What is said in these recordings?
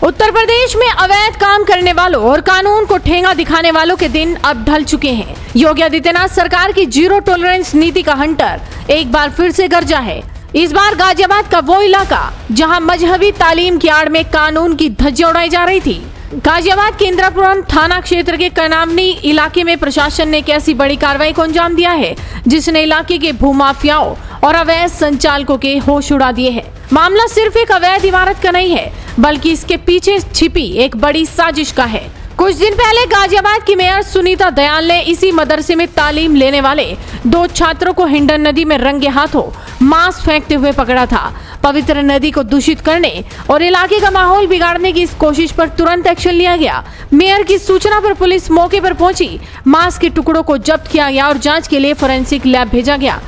उत्तर प्रदेश में अवैध काम करने वालों और कानून को ठेंगा दिखाने वालों के दिन अब ढल चुके हैं। योगी आदित्यनाथ सरकार की जीरो टॉलरेंस नीति का हंटर एक बार फिर से गरजा है। इस बार गाजियाबाद का वो इलाका जहां मजहबी तालीम की आड़ में कानून की धज्जियां उड़ाई जा रही थी। गाजियाबाद के इंदिरापुरम थाना क्षेत्र के कनामनी इलाके में प्रशासन ने एक ऐसी बड़ी कार्रवाई को अंजाम दिया है जिसने इलाके के भूमाफियाओं और अवैध संचालकों के होश उड़ा दिए हैं। मामला सिर्फ एक अवैध इमारत का नहीं है बल्कि इसके पीछे छिपी एक बड़ी साजिश का है। कुछ दिन पहले गाजियाबाद की मेयर सुनीता दयाल ने इसी मदरसे में तालीम लेने वाले 2 छात्रों को हिंडन नदी में रंगे हाथों मांस फेंकते हुए पकड़ा था। पवित्र नदी को दूषित करने और इलाके का माहौल बिगाड़ने की इस कोशिश पर तुरंत एक्शन लिया गया। मेयर की सूचना पर पुलिस मौके पर पहुंची, मांस के टुकड़ों को जब्त किया गया और जांच के लिए फोरेंसिक लैब भेजा गया।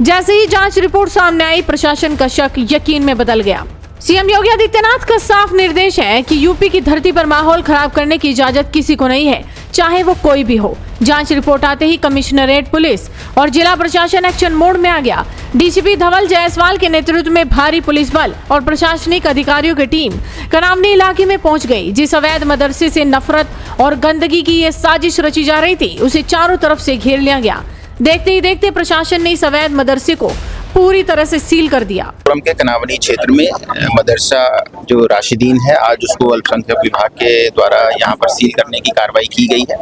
जैसे ही जांच रिपोर्ट सामने आई, प्रशासन का शक यकीन में बदल गया। सीएम योगी आदित्यनाथ का साफ निर्देश है कि यूपी की धरती पर माहौल खराब करने की इजाजत किसी को नहीं है, चाहे वो कोई भी हो। जांच रिपोर्ट आते ही कमिश्नरेट पुलिस और जिला प्रशासन एक्शन मोड में आ गया। डीसीपी धवल जायसवाल के नेतृत्व में भारी पुलिस बल और प्रशासनिक अधिकारियों की टीम कनामनी इलाके में पहुंच गई। जिस अवैध मदरसे से नफरत और गंदगी की ये साजिश रची जा रही थी, उसे चारों तरफ से घेर लिया गया। देखते ही देखते प्रशासन ने इस अवैध मदरसे को पूरी तरह से सील कर दिया। के कनावनी क्षेत्र में मदरसा जो राशिदीन है, आज उसको अल्पसंख्यक विभाग के द्वारा यहाँ पर सील करने की कार्रवाई की गई है।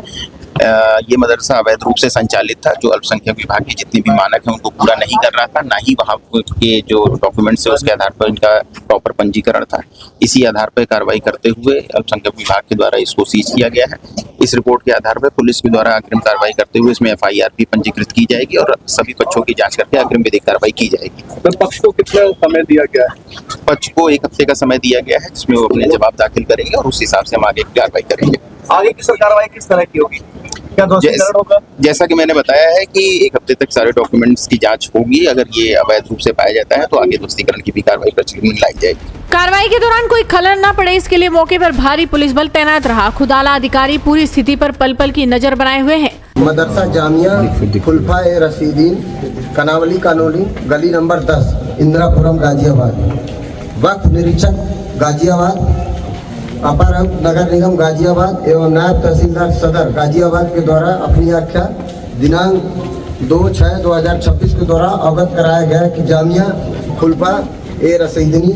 ये मदरसा अवैध रूप से संचालित था, जो अल्पसंख्यक विभाग के जितने भी मानक हैं उनको पूरा नहीं कर रहा था, ना ही वहाँ के जो डॉक्यूमेंट्स है उसके आधार पर इनका प्रॉपर पंजीकरण था। इसी आधार पर कार्रवाई करते हुए अल्पसंख्यक विभाग के द्वारा इसको सीज किया गया है। इस रिपोर्ट के आधार पर पुलिस के द्वारा अग्रिम कार्रवाई करते हुए इसमें FIR भी पंजीकृत की जाएगी और सभी पक्षों की जाँच करके अग्रिम विधिक कार्रवाई की जाएगी। तो पक्ष को कितना समय दिया गया है? पक्ष को 1 हफ्ते का समय दिया गया है, जिसमें वो अपने जवाब दाखिल करेंगे और उस हिसाब से हम आगे की कार्रवाई करेंगे। आगे की कार्रवाई किस तरह की होगी? क्या ध्वस्तीकरण होगा? जैसा कि मैंने बताया है कि 1 हफ्ते तक सारे डॉक्यूमेंट्स की जांच होगी। अगर ये अवैध रूप से पाया जाता है तो आगे ध्वस्तीकरण की भी कार्रवाई प्रचलन में लाई जाएगी। कार्रवाई के दौरान कोई खलल न पड़े, इसके लिए मौके पर भारी पुलिस बल तैनात रहा। खुद आला अधिकारी पूरी स्थिति पर पल पल की नजर बनाए हुए हैं। मदरसा जामिया खुलफा ए रशीदीन, कनावली कॉलोनी, गली नंबर 10, इंदिरापुरम, गाजियाबाद। वक्त निरीक्षक गाजियाबाद, अपर नगर निगम गाजियाबाद एवं नायब तहसीलदार सदर गाजियाबाद के द्वारा अपनी आख्या दिनांक 2/6/2026 के द्वारा अवगत कराया गया कि जामिया खुलफा ए रशीदीन,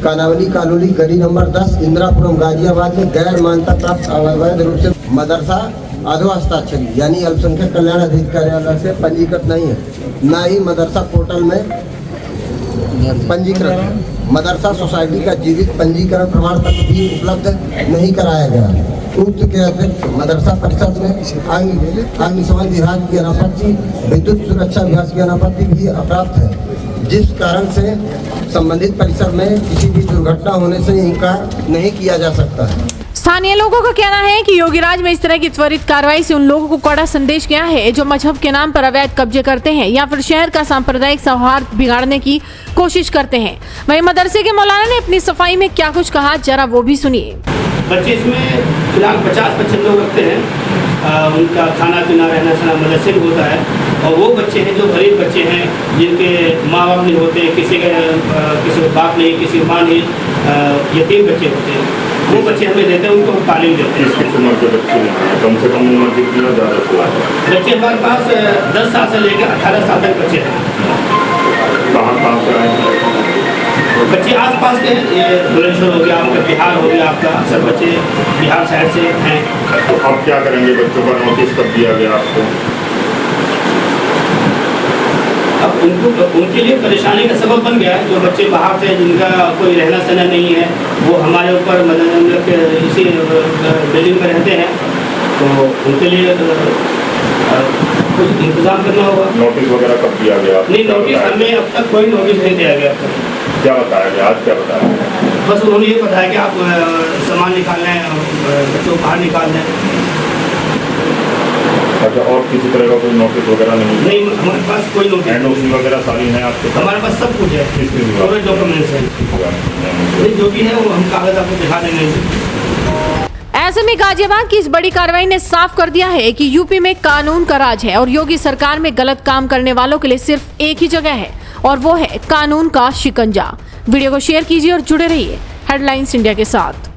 कानावली कॉलोनी, गली नंबर 10, इंदिरापुरम, गाजियाबाद में गैर मान्यता प्राप्त अवैध रूप से मदरसा अधो हस्ताक्षरी यानी अल्पसंख्यक कल्याण अधिकारियालय से पंजीकृत नहीं है, न ही मदरसा पोर्टल में पंजीकृत है। मदरसा सोसाइटी का जीवित पंजीकरण प्रमाण पत्र भी उपलब्ध नहीं कराया गया। उक्त के अतिरिक्त मदरसा परिषद में अग्निशमन विभाग की अनापत्ति, विद्युत सुरक्षा विभाग की अनापत्ति भी अप्राप्त है, जिस कारण से संबंधित परिसर में किसी भी दुर्घटना होने से इनकार नहीं किया जा सकता है। स्थानीय लोगों का कहना है कि योगी राज में इस तरह की त्वरित कार्रवाई से उन लोगों को कड़ा संदेश गया है जो मजहब के नाम पर अवैध कब्जे करते हैं या फिर शहर का सांप्रदायिक सौहार्द बिगाड़ने की कोशिश करते हैं। वहीं मदरसे के मौलाना ने अपनी सफाई में क्या कुछ कहा, जरा वो भी सुनिए। बच्चे इसमें फिलहाल 50-55 लोग रखते हैं। उनका खाना पीना रहना सहना मदरसे में होता है और वो बच्चे हैं जो गरीब बच्चे हैं, जिनके माँ बाप नहीं होते, किसी को बाप नहीं, किसी माँ नहीं, यतीम बच्चे होते हैं। वो बच्चे हमें देते हैं, उनको हम तालीम देते हैं। किस उम्र के बच्चे हैं? कम से कम उम्र कितना ज़्यादा? बच्चे हमारे पास 10 साल से लेकर 18 साल तक बच्चे हैं। कहाँ से आए? बच्चे आसपास के हैं, ये भुवनेश्वर हो गया, आपका बिहार हो गया, आपका अक्सर बच्चे बिहार साइड से हैं। तो अब क्या करेंगे? बच्चों का नोटिस कब दिया गया आपको? अब उनके लिए परेशानी का सबब बन गया है। जो बच्चे बाहर से जिनका कोई रहना सहना नहीं है, वो हमारे ऊपर मतलब इसी बिल्डिंग में रहते हैं, तो उनके लिए कुछ इंतजाम करना होगा। नोटिस वगैरह कब दिया गया? नहीं, नोटिस हमें अब तक कोई नोटिस नहीं दिया गया। क्या बताया गया? आज क्या बताया गया? बस उन्होंने ये बताया कि आप सामान निकाल लें, बच्चों को बाहर निकाल लें। अच्छा, और किसी तरह का कोई नोटिस वगैरह नहीं? हमारे पास कोई नोटिस। NOC वगैरह सारी है आपके? हमारे पास सब कुछ है, पूरे डॉक्यूमेंट्स हैं। जो भी है वो हम कागज आपको दिखा देंगे। ऐसे में गाजियाबाद की इस बड़ी कार्रवाई ने साफ कर दिया है कि यूपी में कानून का राज है और योगी सरकार में गलत काम करने वालों के लिए सिर्फ एक ही जगह है और वो है कानून का शिकंजा। वीडियो को शेयर कीजिए और जुड़े रहिए हेडलाइंस इंडिया के साथ।